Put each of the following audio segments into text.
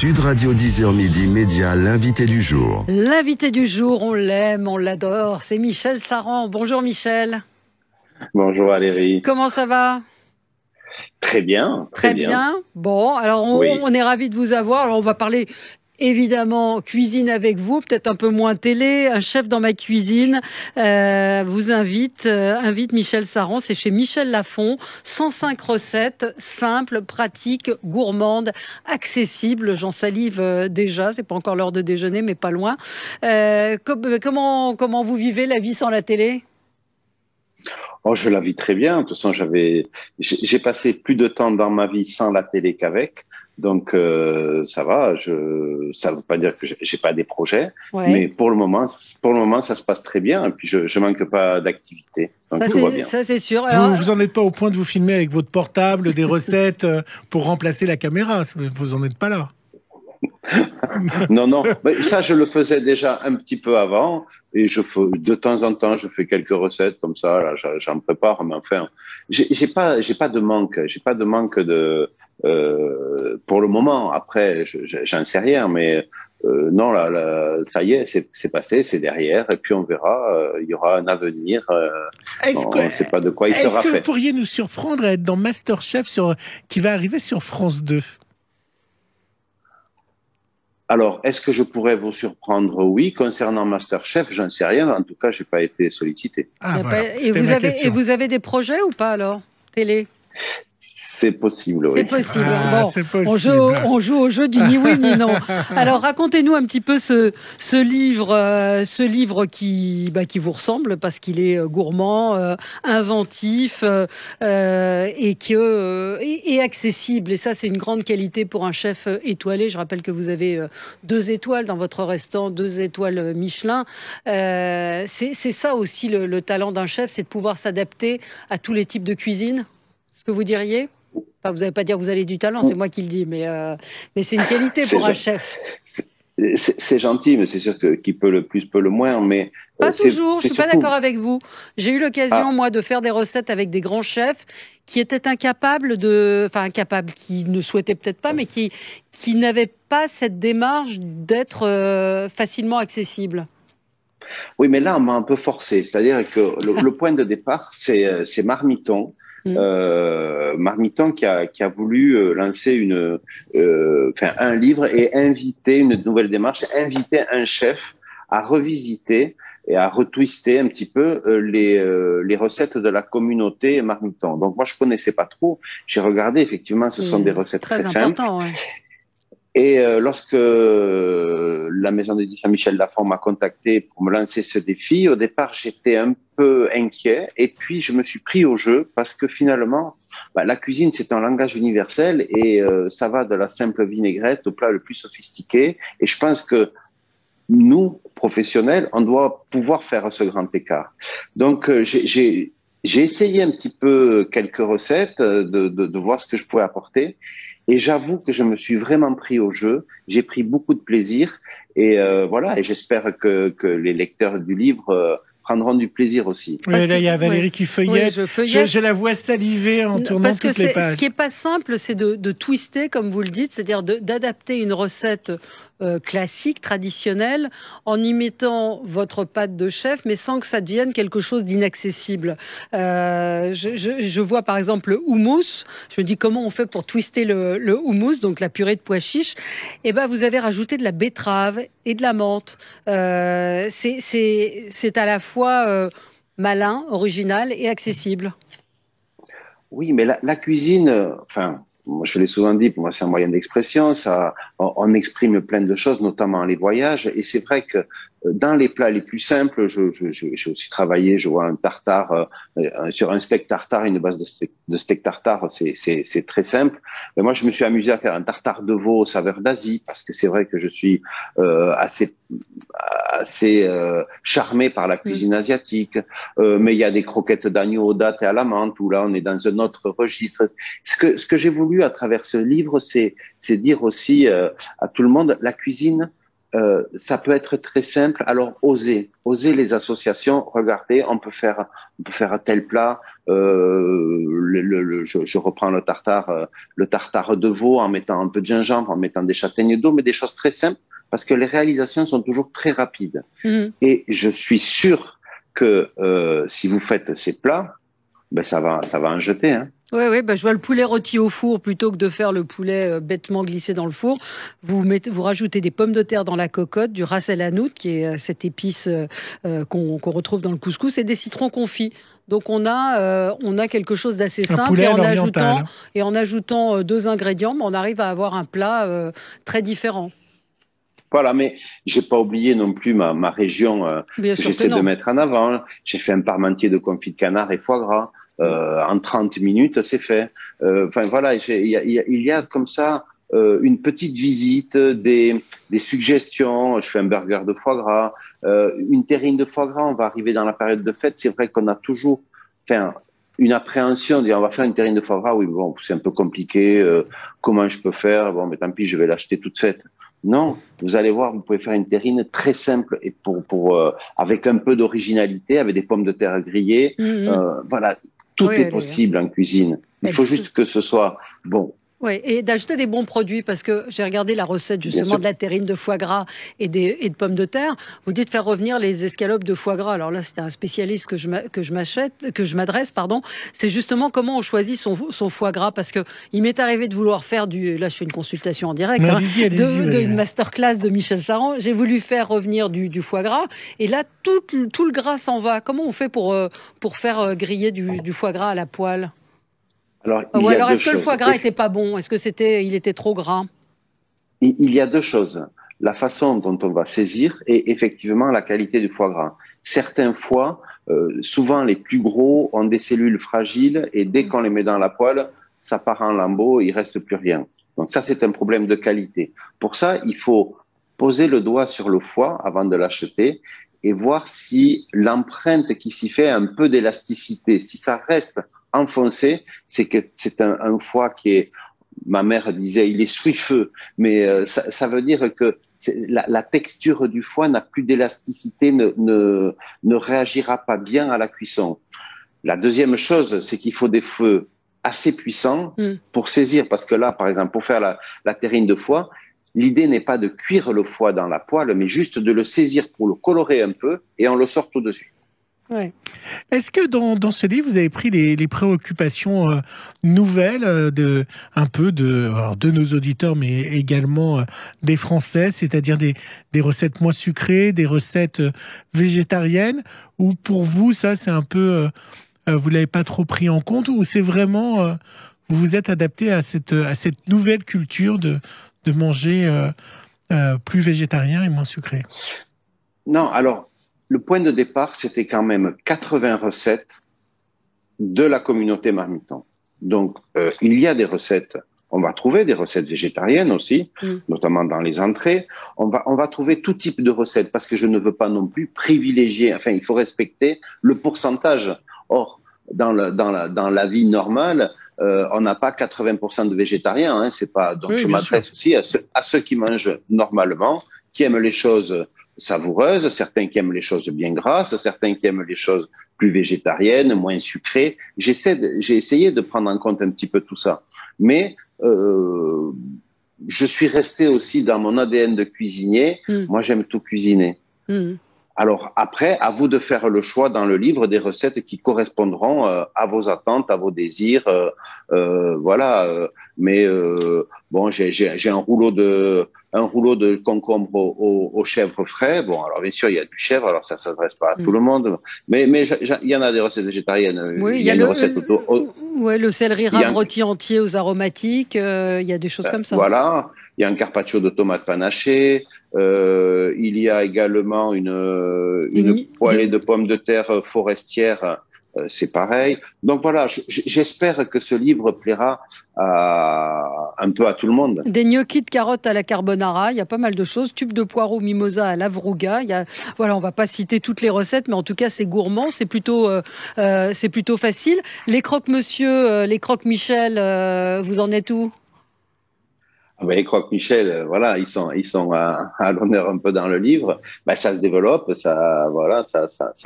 Sud Radio 10h midi Média, l'invité du jour. L'invité du jour, on l'aime, on l'adore, c'est Michel Saran. Bonjour Michel. Bonjour Valérie. Comment ça va ? Très bien. Très bien. Bon, alors on est ravis de vous avoir. Alors on va parler évidemment cuisine avec vous, peut-être un peu moins télé. Un chef dans ma cuisine vous invite Michel Saran. C'est chez Michel Lafon. 105 recettes simples, pratiques, gourmandes, accessibles. J'en salive déjà. C'est pas encore l'heure de déjeuner, mais pas loin. Comment vous vivez la vie sans la télé ? Oh, je la vis très bien. De toute façon, j'ai passé plus de temps dans ma vie sans la télé qu'avec. Donc ça va. Ça veut pas dire que j'ai pas des projets, mais pour le moment, ça se passe très bien. Et puis je manque pas d'activité. Donc tout va bien. Ça c'est sûr. Alors, vous en êtes pas au point de vous filmer avec votre portable des recettes pour remplacer la caméra. Vous en êtes pas là. Non. Mais ça, je le faisais déjà un petit peu avant. Et de temps en temps, je fais quelques recettes comme ça. Là, j'en prépare, mais enfin, j'ai pas de manque. J'ai pas de manque pour le moment. Après, j'en sais rien, mais non, là, ça y est, c'est passé, c'est derrière, et puis on verra. Il y aura un avenir. On ne sait pas de quoi il sera fait. Est-ce que vous pourriez nous surprendre à être dans MasterChef qui va arriver sur France 2 ? Alors, est-ce que je pourrais vous surprendre ? Oui. Concernant MasterChef, j'en sais rien. En tout cas, j'ai pas été sollicité. Et vous avez des projets ou pas alors, télé ? C'est possible, oui. C'est possible. C'est possible. On joue au jeu du ni oui ni non. Alors racontez-nous un petit peu ce livre qui vous ressemble parce qu'il est gourmand, inventif et accessible. Et ça, c'est une grande qualité pour un chef étoilé. Je rappelle que vous avez 2 étoiles dans votre restaurant, 2 étoiles Michelin. C'est ça aussi le talent d'un chef, c'est de pouvoir s'adapter à tous les types de cuisine. Ce que vous diriez ? Enfin, vous n'allez pas dire que vous avez du talent, c'est moi qui le dis, mais c'est une qualité pour un chef. C'est gentil, mais c'est sûr que qui peut le plus peut le moins. Mais pas toujours. Je suis pas d'accord avec vous. J'ai eu l'occasion moi de faire des recettes avec des grands chefs qui étaient incapables, qui ne souhaitaient peut-être pas, mais qui n'avaient pas cette démarche d'être facilement accessible. Oui, mais là on m'a un peu forcé. C'est-à-dire que le point de départ, c'est Marmiton. Marmiton qui a voulu lancer un livre et inviter une nouvelle démarche, inviter un chef à revisiter et à retwister un petit peu les recettes de la communauté Marmiton. Donc moi je connaissais pas trop, j'ai regardé, effectivement ce sont des recettes très simples. Ouais. Et lorsque la maison d'édition Michel Lafon m'a contacté pour me lancer ce défi, au départ j'étais un peu inquiet, et puis je me suis pris au jeu parce que finalement, la cuisine c'est un langage universel et ça va de la simple vinaigrette au plat le plus sophistiqué. Et je pense que nous, professionnels, on doit pouvoir faire ce grand écart. Donc j'ai essayé un petit peu quelques recettes, de voir ce que je pouvais apporter. Et j'avoue que je me suis vraiment pris au jeu. J'ai pris beaucoup de plaisir. Et voilà. Et j'espère que les lecteurs du livre prendront du plaisir aussi. Oui, là, il y a Valérie qui feuillette. Oui, je la vois saliver en tournant toutes les pages. Ce qui est pas simple, c'est de twister, comme vous le dites, c'est-à-dire d'adapter une recette classique, traditionnelle, en y mettant votre patte de chef, mais sans que ça devienne quelque chose d'inaccessible. Je vois par exemple le houmous. Je me dis comment on fait pour twister le houmous, donc la purée de pois chiches. Et vous avez rajouté de la betterave et de la menthe. C'est à la fois malin, original et accessible. Oui, mais la cuisine, moi, je l'ai souvent dit, pour moi, c'est un moyen d'expression. On exprime plein de choses, notamment les voyages. Et c'est vrai que dans les plats les plus simples, j'ai aussi travaillé, je vois un tartare, sur un steak tartare, une base de steak tartare, c'est très simple. Mais moi, je me suis amusé à faire un tartare de veau aux saveurs d'Asie, parce que c'est vrai que je suis assez charmé par la cuisine asiatique. Mais il y a des croquettes d'agneau aux dattes et à la menthe, où là, on est dans un autre registre. Ce que j'ai voulu à travers ce livre, c'est dire aussi à tout le monde, la cuisine, ça peut être très simple. Alors, osez les associations. Regardez, on peut faire un tel plat. Je reprends le tartare de veau en mettant un peu de gingembre, en mettant des châtaignes d'eau, mais des choses très simples parce que les réalisations sont toujours très rapides. Et je suis sûr que si vous faites ces plats, ben ça va en jeter, hein. Oui, je vois le poulet rôti au four plutôt que de faire le poulet bêtement glissé dans le four. Vous rajoutez des pommes de terre dans la cocotte, du ras el hanout, qui est cette épice qu'on retrouve dans le couscous, et des citrons confits. Donc on a quelque chose d'assez simple, et en ajoutant 2 ingrédients, on arrive à avoir un plat très différent. Voilà, mais j'ai pas oublié non plus ma région que j'essaie de mettre en avant. J'ai fait un parmentier de confit de canard et foie gras. En 30 minutes, c'est fait. Enfin voilà, il y a comme ça une petite visite, des suggestions. Je fais un burger de foie gras, une terrine de foie gras. On va arriver dans la période de fête. C'est vrai qu'on a toujours, une appréhension. On va faire une terrine de foie gras. Oui, bon, c'est un peu compliqué. Comment je peux faire? Bon, mais tant pis, je vais l'acheter toute faite. Non, vous allez voir, vous pouvez faire une terrine très simple et avec un peu d'originalité, avec des pommes de terre grillées. Voilà. Tout est possible en cuisine. Il faut juste que ce soit bon. Oui, et d'ajouter des bons produits, parce que j'ai regardé la recette justement de la terrine de foie gras et de pommes de terre. Vous dites faire revenir les escalopes de foie gras. Alors là, c'était un spécialiste que je m'adresse. C'est justement comment on choisit son foie gras, parce que il m'est arrivé de vouloir faire là je fais une consultation en direct, une masterclass de Michel Saran. J'ai voulu faire revenir du foie gras, et là tout le gras s'en va. Comment on fait pour faire griller du foie gras à la poêle? Alors, est-ce que le foie gras était pas bon? Est-ce que il était trop gras? Il y a 2 choses. La façon dont on va saisir et effectivement la qualité du foie gras. Certains foies, souvent les plus gros, ont des cellules fragiles et dès qu'on les met dans la poêle, ça part en lambeaux, il reste plus rien. Donc ça, c'est un problème de qualité. Pour ça, il faut poser le doigt sur le foie avant de l'acheter et voir si l'empreinte qui s'y fait a un peu d'élasticité. Si ça reste enfoncé, c'est que c'est un foie qui est, ma mère disait, il est suifeux, mais ça veut dire que la texture du foie n'a plus d'élasticité, ne réagira pas bien à la cuisson. La deuxième chose, c'est qu'il faut des feux assez puissants pour saisir, parce que là, par exemple, pour faire la terrine de foie, l'idée n'est pas de cuire le foie dans la poêle, mais juste de le saisir pour le colorer un peu et on le sort au-dessus. Ouais. Est-ce que dans ce livre, vous avez pris les préoccupations nouvelles de nos auditeurs, mais également des Français, c'est-à-dire des recettes moins sucrées, des recettes végétariennes, ou pour vous, ça, c'est un peu... vous l'avez pas trop pris en compte, ou c'est vraiment... vous vous êtes adapté à cette nouvelle culture de manger plus végétarien et moins sucré? Non, alors... Le point de départ, c'était quand même 80 recettes de la communauté Marmiton. Donc, il y a des recettes. On va trouver des recettes végétariennes aussi, notamment dans les entrées. On va trouver tout type de recettes parce que je ne veux pas non plus privilégier. Enfin, il faut respecter le pourcentage. Or, dans la vie normale, on n'a pas 80% de végétariens. Hein, c'est pas. Donc, je m'adresse aussi à ceux qui mangent normalement, qui aiment les choses savoureuses, certains qui aiment les choses bien grasses, certains qui aiment les choses plus végétariennes, moins sucrées. J'ai essayé de prendre en compte un petit peu tout ça. Mais je suis resté aussi dans mon ADN de cuisinier. Moi, j'aime tout cuisiner. Alors après, à vous de faire le choix dans le livre des recettes qui correspondront à vos attentes, à vos désirs. Voilà. Mais bon, j'ai un rouleau de concombre au chèvre frais. Bon, alors bien sûr, il y a du chèvre, alors ça s'adresse pas à tout le monde. Mais il y en a des recettes végétariennes. Oui, il y a une recette le céleri rave rôti entier aux aromatiques. Il y a des choses comme ça. Voilà. Il y a un carpaccio de tomates panachées. Il y a également une poêlée de pommes de terre forestières. C'est pareil. Donc voilà, j'espère que ce livre plaira un peu à tout le monde. Des gnocchis de carottes à la carbonara, il y a pas mal de choses. Tubes de poireaux mimosa à l'avruga. Voilà, on va pas citer toutes les recettes, mais en tout cas c'est gourmand, c'est plutôt facile. Les croque-monsieur, les croque-Michel, vous en êtes où? Les croque-michel, voilà, ils sont à l'honneur un peu dans le livre. Ben, ça se développe, ça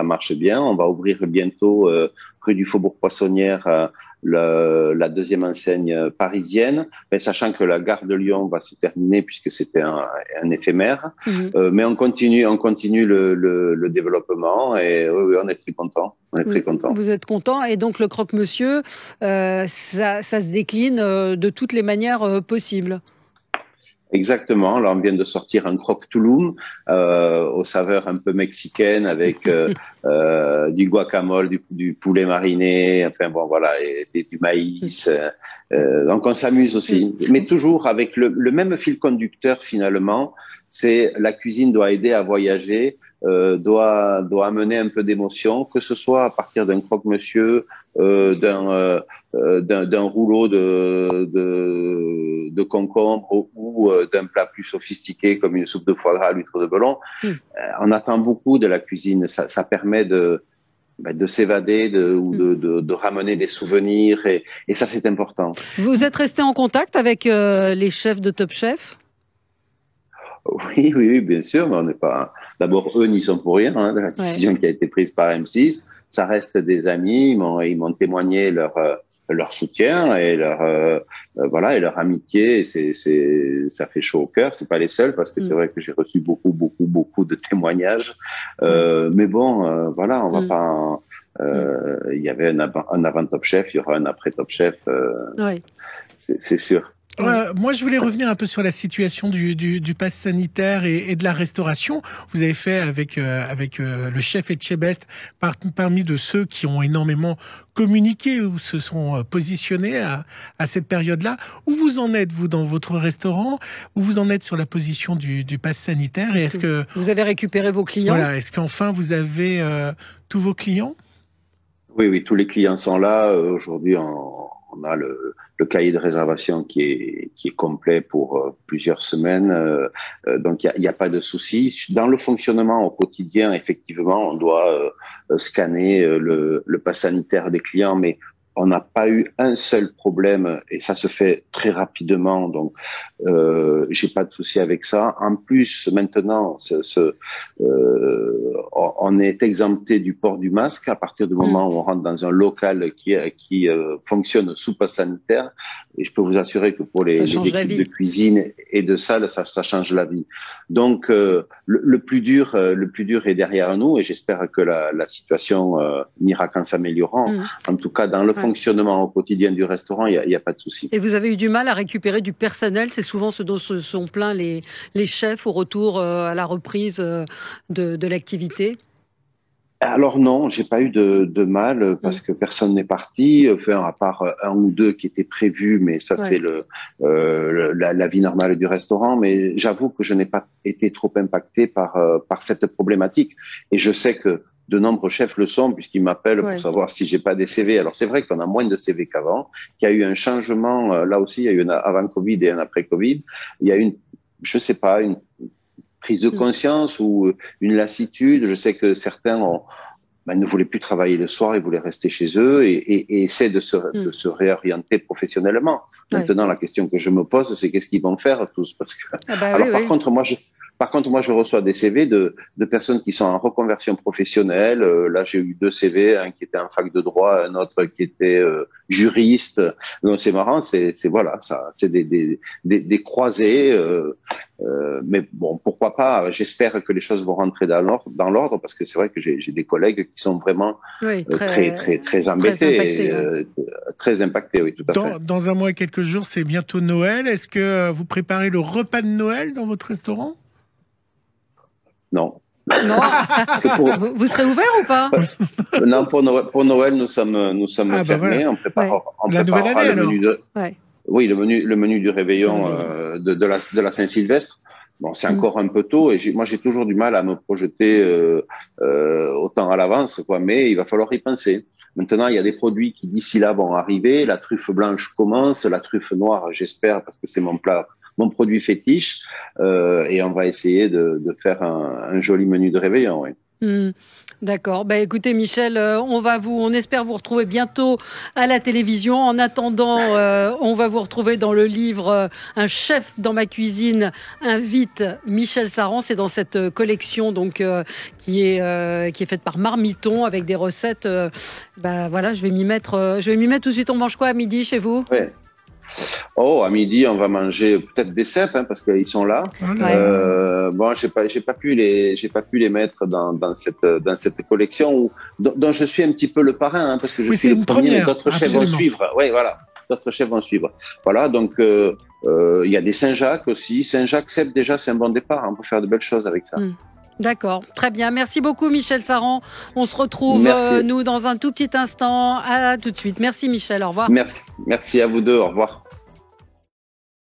marche bien. On va ouvrir bientôt rue du Faubourg Poissonnière la deuxième enseigne parisienne, mais sachant que la gare de Lyon va se terminer puisque c'était un éphémère. Mais on continue le développement et oui, on est très content. Vous êtes content et donc le croque-monsieur, ça se décline de toutes les manières possibles. Exactement. Là, on vient de sortir un croque Touloum aux saveurs un peu mexicaines avec du guacamole, du poulet mariné, enfin bon voilà, et du maïs. Donc on s'amuse aussi, mais toujours avec le même fil conducteur finalement. C'est la cuisine doit aider à voyager, doit amener un peu d'émotion, que ce soit à partir d'un croque-monsieur, d'un rouleau de concombre ou d'un plat plus sophistiqué comme une soupe de foie gras à l'huître de Belon. On attend beaucoup de la cuisine. Ça permet de s'évader, de ramener des souvenirs et ça c'est important. Vous êtes resté en contact avec les chefs de Top Chef? Oui, bien sûr, mais on n'est pas. D'abord, eux n'y sont pour rien. La décision qui a été prise par M6, ça reste des amis. Ils m'ont témoigné leur soutien et leur amitié. Et ça fait chaud au cœur. C'est pas les seuls parce que c'est vrai que j'ai reçu beaucoup de témoignages. Mais bon, on va pas. Il y avait un avant Top Chef, il y aura un après Top Chef. C'est sûr. Moi, je voulais revenir un peu sur la situation du pass sanitaire et de la restauration. Vous avez fait avec le chef Etchebest parmi de ceux qui ont énormément communiqué ou se sont positionnés à cette période-là. Où vous en êtes, vous, dans votre restaurant? Où vous en êtes sur la position du pass sanitaire? Et est-ce que vous avez récupéré vos clients? Voilà, est-ce qu'enfin vous avez tous vos clients? Oui, tous les clients sont là. Aujourd'hui, on a le cahier de réservation qui est complet pour plusieurs semaines. Donc, il y a pas de souci. Dans le fonctionnement au quotidien, effectivement, on doit scanner le pass sanitaire des clients, mais on n'a pas eu un seul problème et ça se fait très rapidement. Donc, j'ai pas de souci avec ça. En plus, maintenant, on est exempté du port du masque à partir du moment où on rentre dans un local qui fonctionne sous pass sanitaire. Et je peux vous assurer que pour les équipes de cuisine et de salle, ça change la vie. Donc, le plus dur est derrière nous et j'espère que la situation n'ira qu'en s'améliorant. En tout cas, dans le fonctionnement au quotidien du restaurant, il y a pas de souci. Et vous avez eu du mal à récupérer du personnel? C'est souvent ce dont se sont plaints les chefs au retour à la reprise de l'activité? Alors non, j'ai pas eu de mal parce que personne n'est parti, enfin à part un ou deux qui étaient prévus, mais ça c'est la vie normale du restaurant. Mais j'avoue que je n'ai pas été trop impacté par cette problématique et je sais que de nombreux chefs le sont puisqu'ils m'appellent pour savoir si j'ai pas des CV. Alors c'est vrai qu'on a moins de CV qu'avant, qu'il y a eu un changement là aussi, il y a eu un avant Covid et un après Covid. Il y a une prise de conscience ou une lassitude. Je sais que certains ne voulaient plus travailler le soir, ils voulaient rester chez eux et essaient de se réorienter professionnellement. Maintenant, la question que je me pose, c'est qu'est-ce qu'ils vont faire tous? Parce que par contre, moi, je reçois des CV de personnes qui sont en reconversion professionnelle. Là, j'ai eu 2 CV, un qui était en fac de droit, un autre qui était juriste. Donc, c'est marrant, c'est des croisés. Mais bon, pourquoi pas? J'espère que les choses vont rentrer dans l'ordre, parce que c'est vrai que j'ai des collègues qui sont vraiment très embêtés, très impactés. Oui, tout à fait. Dans un mois et quelques jours, c'est bientôt Noël. Est-ce que vous préparez le repas de Noël dans votre restaurant? Non. Vous serez ouvert ou pas? Non, pour Noël, nous sommes fermés. Voilà. On préparera le menu oui, le menu du réveillon de la Saint-Sylvestre. Bon, c'est encore un peu tôt et moi j'ai toujours du mal à me projeter autant à l'avance, quoi. Mais il va falloir y penser. Maintenant, il y a des produits qui d'ici là vont arriver. La truffe blanche commence, la truffe noire, j'espère, parce que c'est mon produit fétiche, et on va essayer de faire un joli menu de réveillon. Oui. D'accord. Écoutez, Michel, on espère vous retrouver bientôt à la télévision. En attendant, on va vous retrouver dans le livre Un chef dans ma cuisine invite Michel Saran. C'est dans cette collection donc qui est faite par Marmiton avec des recettes. Voilà, je vais m'y mettre tout de suite. On mange quoi à midi chez vous? Ouais. Oh, à midi, on va manger peut-être des cèpes, parce qu'ils sont là. Bon, j'ai pas pu les mettre dans cette collection dont je suis un petit peu le parrain, parce que je suis le premier, mais d'autres chefs vont suivre. Oui, voilà. D'autres chefs vont suivre. Voilà, donc, il y a des Saint-Jacques aussi. Saint-Jacques cèpes, déjà, c'est un bon départ. On peut faire de belles choses avec ça. D'accord, très bien. Merci beaucoup, Michel Saran. On se retrouve, nous, dans un tout petit instant. À tout de suite. Merci, Michel. Au revoir. Merci à vous deux. Au revoir.